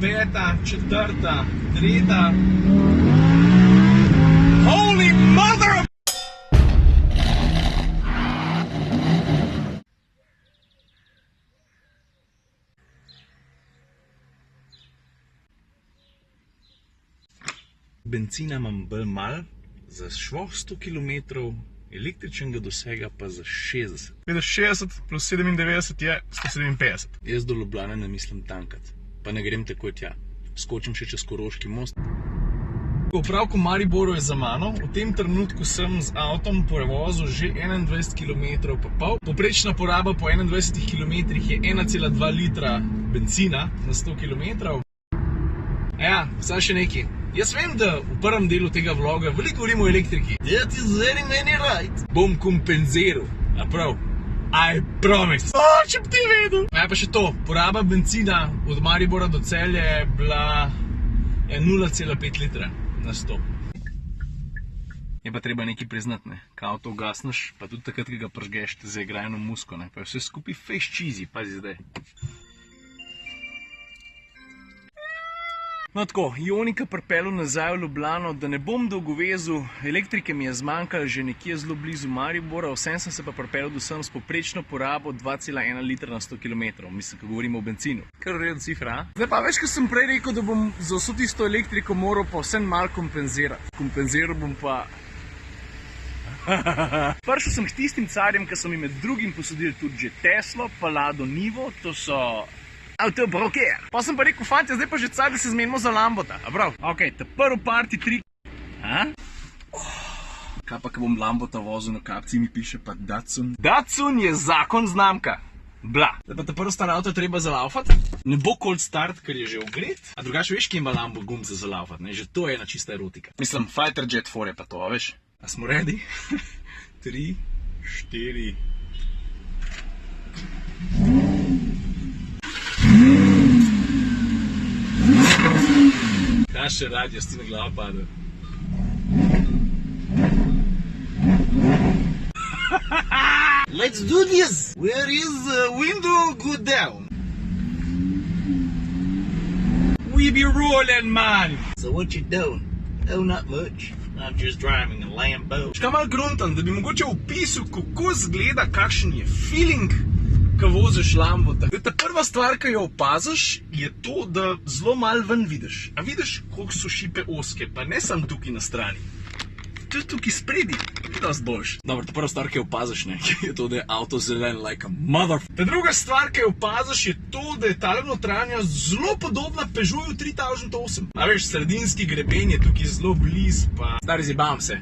peta, četrta, tretja. Holy mother of... Benzina imam bolj mal, za švoh 100 km, električnega dosega pa za 60. 60 plus 97 je 157. Jaz do Ljubljane ne mislim tankat, pa ne grem takoj tja. Skočim še čez Koroški most. Opravku Mariboru je za mano, v tem trenutku sem z avtom prevozil že 21 km pa pol. Poprečna poraba po 21 km je 1,2 litra benzina na 100 km. Ja, zdaj še nekaj. Jaz vem, da v prvem delu tega vloga veliko govorimo o elektriki. That is very many right. Bom kompenziral, a prav? I promise. Če bi ti vedel. Ja, pa še to, poraba benzina od Maribora do Celja je bila 0,5 litra na 100. Je pa treba nekaj priznati, ne? Ko avto ugasneš, pa tudi takrat, ki ga pržgeš, te zaigra eno musko, ne? Pa je vse skupaj face cheesy, pazi zdaj. No tako, Jonika pripeljal nazaj v Ljubljano, da ne bom dolgovezil, elektrike mi je zmanjkalo že nekje zelo blizu Maribora, vsem sem se pa pripeljal dosem s poprečno porabo 2,1 litra na 100 km, mislim, ko govorimo o benzinu. Kar redna cifra, a? Zdaj pa veš, ko sem prej rekel, da bom za vso tisto elektriko moral pa vsem malo kompenzirati. Kompenziral bom pa... Prišel sem k tistim carjem, ki so mi med drugim posodili tudi že Teslo, pa Lado Nivo, to so... avtobroker. Pa sem pa rekel, fantje, zdaj pa že car, da se zmenimo za Lambota. A prav? Ok, ta prvi party trik. A? Kaj pa, ko bom Lambota vozil na kapci, mi piše pa Datsun. Datsun je zakon znamka. Bla. Zdaj pa ta prvi star avto je treba zalaufati. Ne bo cold start, ker je že ogret. A drugače veš, kje ima Lambo gum za zalaufati, ne? Že to je ena čista erotika. Mislim, Fighter Jet 4 je pa to, a veš? A smo ready? 3, 4... Kaj še radio, sti na glava pada? Let's do this! Where is the window go down? We be rolling, man! So what you doing? Oh, not much. I'm just driving a Lambo. Škaj malo gruntam, da bi mogoče opisal, kako zgleda, kakšen je feeling, ko voziš Lambota. Ta prva stvar, ki jo opaziš, je to, da zelo malo ven vidiš. A vidiš, koliko so šipe ozke, pa ne samo tukaj na strani. Tudi tukaj spredi, dosti boljš. Dobro, ta prva stvar, ki jo opaziš, ne, je to, da je avto zelen like a mother... Ta druga stvar, ki jo opaziš, je to, da je tale notranja zelo podobna Peugeotu 3008. A veš, sredinski greben je tukaj zelo bliz, pa... Stari, zjebavam se.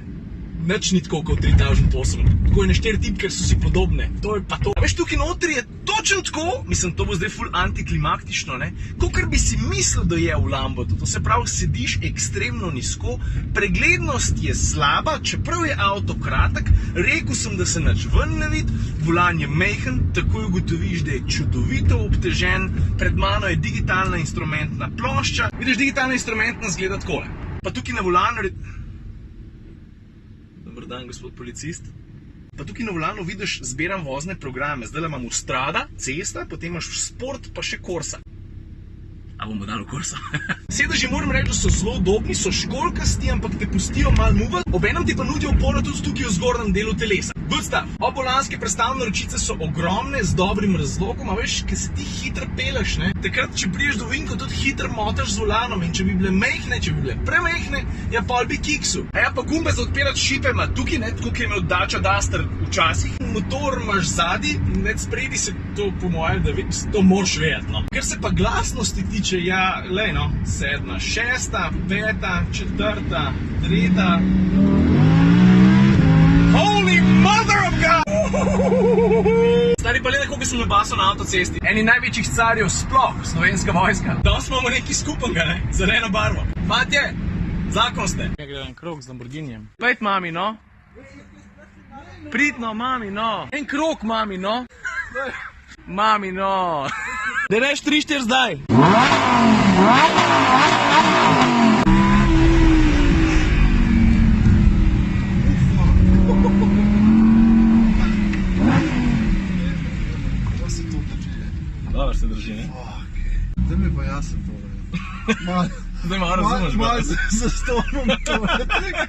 Nič ni tako kot 3008. Tako je na 4 tipke, ker so si podobne. To je pa to. A veš, tukaj notri je točno tako, mislim, to bo zdaj ful antiklimaktično, ne? Kakor bi si mislil, da je v Lambotu. To se pravi, sediš ekstremno nizko, preglednost je slaba, čeprav je avto kratek, rekel sem, da se nič ven ne vidi, volan je majhen, takoj ugotoviš, da je čudovito obtežen, pred mano je digitalna instrumentna plošča. Vidiš, digitalna instrumentna zgleda takole. Pa tukaj na volanu... Dobar dan, gospod policist. Pa tukaj na volanu vidiš, zbiram vozne programe. Zdaj imamo Strada, cesta, potem imaš Sport, pa še Corsa. A bomo dali v Corsa? Sedeži, moram reči, da so zelo udobni, so školjkasti, ampak te pustijo malo muvati. Obenem ti pa nudijo oporo tudi tukaj v zgornjem delu telesa. Good stuff. Obolanske prestavne ročice so ogromne, z dobrim razlogom, a veš, ker se ti hitro peleš, ne? Takrat, če priješ do Vinko, tudi hitro motaš z volanom in če bi bile mehne, če bi bile premehne, ja pol bi kiksu. A ja pa gumbe za odpirati šipe ima tukaj, ne, tako, ki je imel Dacia Duster včasih. Motor imaš zadaj, ne spredi se to po mojem, da vidiš, to moraš vedeti, no. Ker se pa glasnosti tiče, ja, lej, no, 7, 6, 5, 4, 3. Holy mother of God! Stari, pa le tako bi sem nabasil na avtocesti. Eni največjih carjev sploh, Slovenska vojska. Danes imamo nekaj skupnega, ne? Zeleno barvo. Fantje, zakon ste. Ja, gledam krog z Lamborghinijem. Pejt, mami, no. Pridno, mami, no. En krog, mami, no. Mami, no. Da reš 3-4 zdaj. Dobro se drži, ne? Zdaj mi pa jasno to, da je. Zdaj malo razumeš, Malo zastonil motor.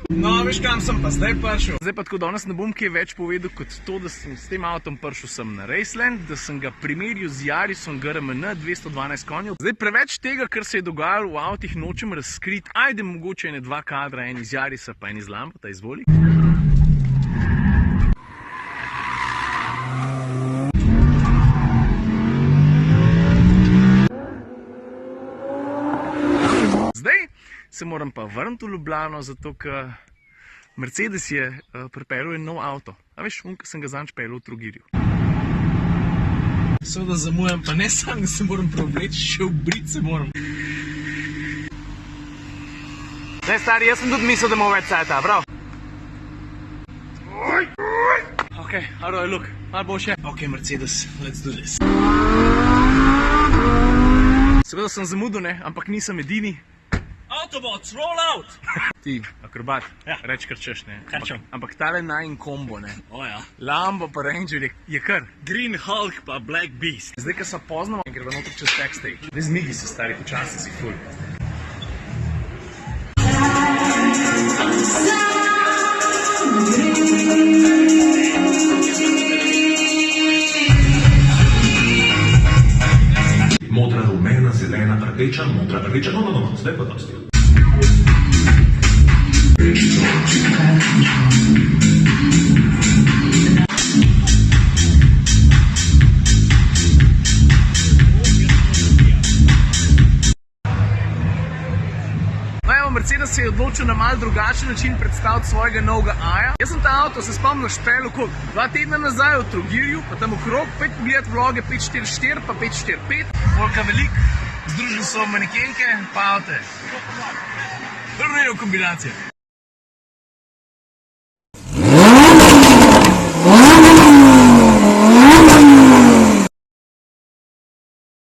No, veš kam sem pa zdaj prišel? Zdaj pa tako danes ne bom kaj več povedal kot to, da sem s tem avtom prišel sem na Raceland, da sem ga primerjal z Yarisom GRMN 212 konjev. Zdaj preveč tega, kar se je dogajalo v avtih, nočem razkriti. Ajde mogoče ene dva kadra, en iz Yarisa pa en iz Lambota, izvoli. Zdaj se moram pa vrniti v Ljubljano, zato ker Mercedes je pripeljal en nov avto. A veš, ki sem ga zanj peljal v Trogirju. Seveda zamujam, pa ne sam, da se moram preobleči, še obrit se moram. Zdaj, stari, jaz sem tudi mislil, da imamo več cajta, prav? Ok, how do I look? Malo bo še? Ok, Mercedes, let's do this. Seveda sem zamudil, ne, ampak nisem edini. Autobots, roll out! Ti, akrobat, Ja. reč kar češ, ne. Kar čem. Ampak tale najin kombo, ne. O ja. Lambo pa Ranger je kar. Green Hulk pa Black Beast. Zdaj, ko se poznamo, greva noter čez backstage. Zdaj zmigi se, stari, počasi si ful. Modra, rumena, zelena, rdeča, modra, rdeča, no, zdaj pa dosti. No, evo, Mercedes se je odločil na mal drugačen način predstaviti svojega novega A-ja. Jaz sem ta avto se spomnil špelil koliko? 2 tedna nazaj v Trogirju, pa tam okrog, 5 pogledat vloge 544 pa 545. Volka velik, združili so manekenke pa avte. Prvo kombinacija.